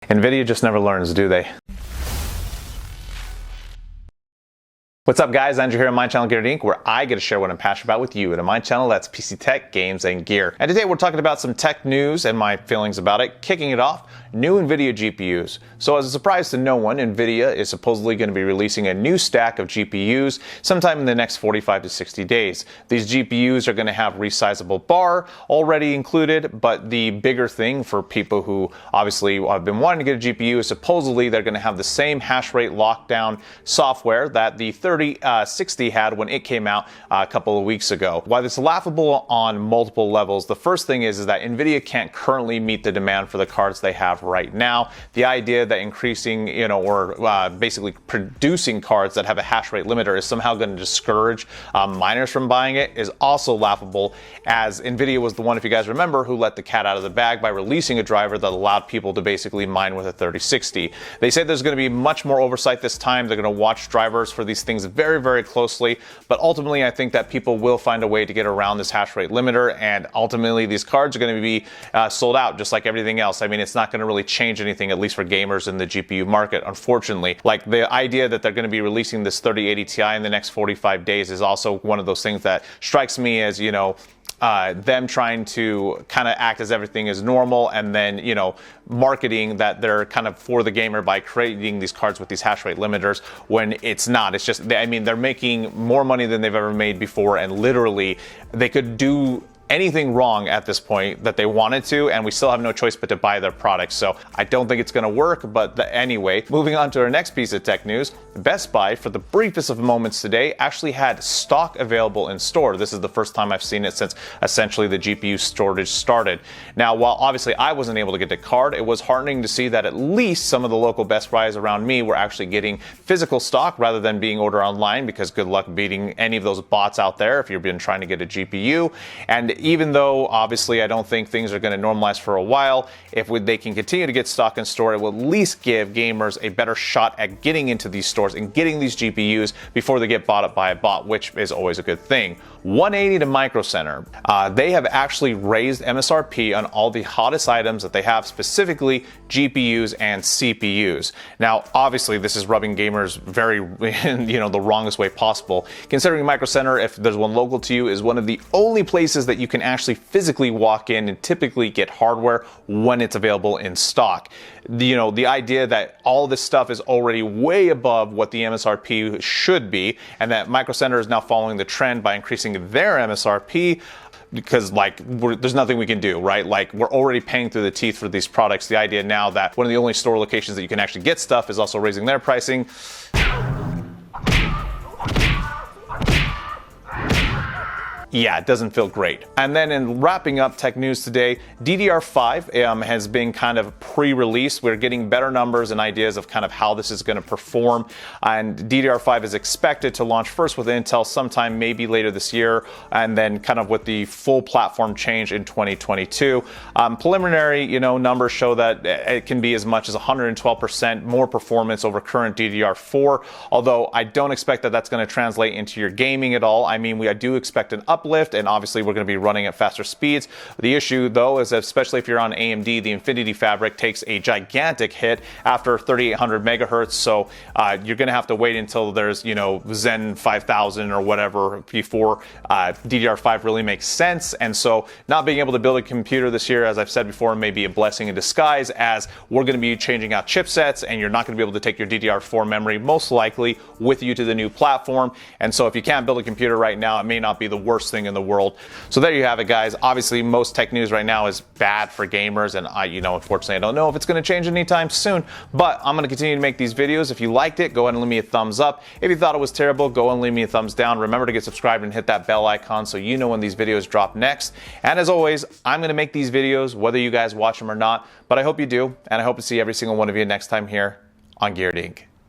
Nvidia just never learns, do they? What's up guys, Andrew here on my channel GearedInc, where I get to share what I'm passionate about with you. And on my channel, that's PC tech, games, and gear. And today we're talking about some tech news and my feelings about it. Kicking it off, new Nvidia GPUs. So as a surprise to no one, Nvidia is supposedly going to be releasing a new stack of GPUs sometime in the next 45 to 60 days. These GPUs are going to have resizable bar already included, but the bigger thing for people who obviously have been wanting to get a GPU is supposedly they're going to have the same hash rate lockdown software that the 3060 had when it came out a couple of weeks ago. While it's laughable on multiple levels, the first thing is that Nvidia can't currently meet the demand for the cards they have right now. The idea that increasing, basically producing cards that have a hash rate limiter is somehow going to discourage miners from buying it is also laughable, as Nvidia was the one, if you guys remember, who let the cat out of the bag by releasing a driver that allowed people to basically mine with a 3060. They say there's going to be much more oversight this time. They're going to watch drivers for these things very, very closely, but ultimately I think that people will find a way to get around this hash rate limiter, and ultimately these cards are going to be sold out just like everything else. I mean, it's not going to really change anything, at least for gamers in the GPU market, unfortunately. Like, the idea that they're going to be releasing this 3080 Ti in the next 45 days is also one of those things that strikes me as, them trying to kind of act as everything is normal, and then, marketing that they're kind of for the gamer by creating these cards with these hash rate limiters when it's not. It's just, I mean, they're making more money than they've ever made before, and literally they could do anything wrong at this point that they wanted to, and we still have no choice but to buy their products. So I don't think it's going to work, but anyway, moving on to our next piece of tech news. Best Buy, for the briefest of moments today, actually had stock available in store. This is the first time I've seen it since essentially the GPU shortage started. Now, while obviously I wasn't able to get the card, it was heartening to see that at least some of the local Best Buys around me were actually getting physical stock rather than being ordered online, because good luck beating any of those bots out there if you've been trying to get a GPU. And even though obviously I don't think things are going to normalize for a while, if they can continue to get stock in store, it will at least give gamers a better shot at getting into these stores and getting these GPUs before they get bought up by a bot, which is always a good thing. 180 to Microcenter. They have actually raised MSRP on all the hottest items that they have, specifically GPUs and CPUs. Now, obviously, this is rubbing gamers very, the wrongest way possible, considering Microcenter, if there's one local to you, is one of the only places that you can actually physically walk in and typically get hardware when it's available in stock. The idea that all this stuff is already way above what the MSRP should be, and that Microcenter is now following the trend by increasing their MSRP, because there's nothing we can do, right? Like, we're already paying through the teeth for these products. The idea now that one of the only store locations that you can actually get stuff is also raising their pricing. Yeah, it doesn't feel great. And then in wrapping up tech news today, DDR5 has been kind of pre-released. We're getting better numbers and ideas of kind of how this is going to perform. And DDR5 is expected to launch first with Intel sometime maybe later this year, and then kind of with the full platform change in 2022. Preliminary, numbers show that it can be as much as 112% more performance over current DDR4, although I don't expect that that's going to translate into your gaming at all. I mean, I do expect an uplift, and obviously we're going to be running at faster speeds. The issue though is that, especially if you're on AMD, the Infinity fabric takes a gigantic hit after 3800 megahertz, so you're going to have to wait until there's Zen 5000 or whatever before DDR5 really makes sense. And so not being able to build a computer this year, as I've said before, may be a blessing in disguise, as we're going to be changing out chipsets, and you're not going to be able to take your DDR4 memory most likely with you to the new platform. And so if you can't build a computer right now, it may not be the worst thing in the world. So there you have it, guys. Obviously, most tech news right now is bad for gamers, and unfortunately, I don't know if it's going to change anytime soon, but I'm going to continue to make these videos. If you liked it, go ahead and leave me a thumbs up. If you thought it was terrible, go ahead and leave me a thumbs down. Remember to get subscribed and hit that bell icon so you know when these videos drop next. And as always, I'm going to make these videos whether you guys watch them or not, but I hope you do, and I hope to see every single one of you next time here on GearedInc.